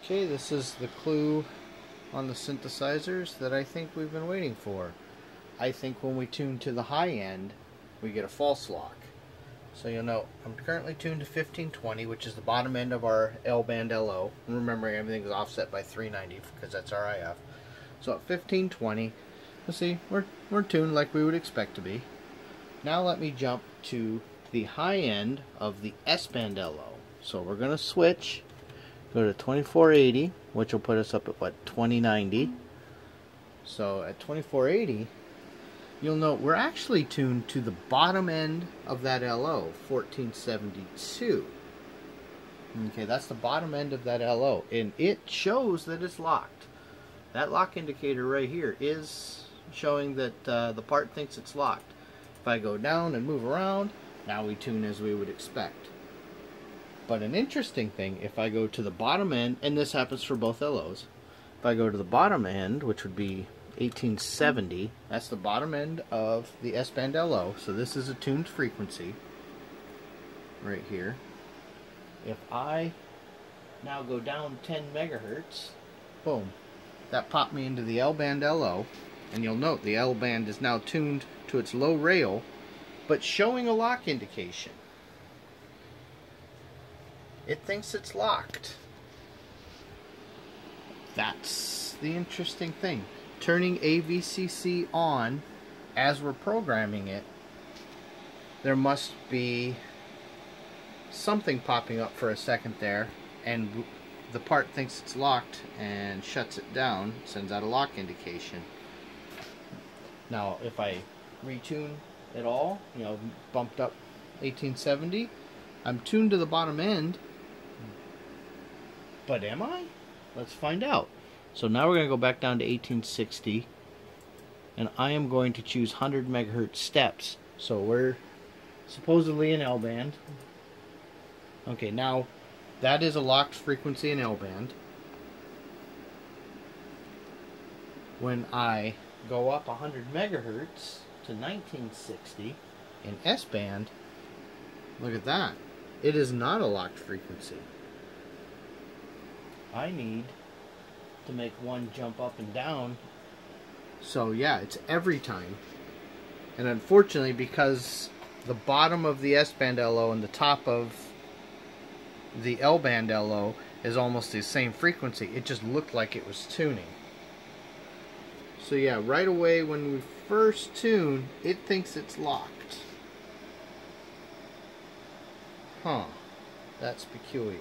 Okay, this is the clue on the synthesizers that I think we've been waiting for. I think when we tune to the high end, we get a false lock. So you'll note, I'm currently tuned to 1520, which is the bottom end of our L-band LO. And remember, everything is offset by 390 because that's RIF. So at 1520, let's see, we're tuned like we would expect to be. Now let me jump to the high end of the S-band LO. So we're going to switch, go to 2480, which will put us up at what, 2090. So at 2480, you'll note we're actually tuned to the bottom end of that LO, 1472. Okay, that's the bottom end of that LO, and it shows that it's locked. That lock indicator right here is showing that the part thinks it's locked. If I go down and move around, now we tune as we would expect. But an interesting thing, if I go to the bottom end, and this happens for both LOs, if I go to the bottom end, which would be 1870, that's the bottom end of the S-band LO, so this is a tuned frequency right here. If I now go down 10 megahertz, boom, that popped me into the L-band LO, and you'll note the L-band is now tuned to its low rail, but showing a lock indication. It thinks it's locked. That's the interesting thing. Turning AVCC on as we're programming it, there must be something popping up for a second there, and the part thinks it's locked and shuts it down, sends out a lock indication. Now if I retune it all, you know, bumped up 1870, I'm tuned to the bottom end, but am I? Let's find out. So now we're going to go back down to 1860, and I am going to choose 100 megahertz steps. So we're supposedly in L-band. Okay, now that is a locked frequency in L-band. When I go up 100 megahertz to 1960 in S-band, look at that. It is not a locked frequency. I need to make one jump up and down. So yeah, it's every time. And unfortunately, because the bottom of the S-band LO and the top of the L-band LO is almost the same frequency, it just looked like it was tuning. So yeah, right away when we first tune, it thinks it's locked. Huh, that's peculiar.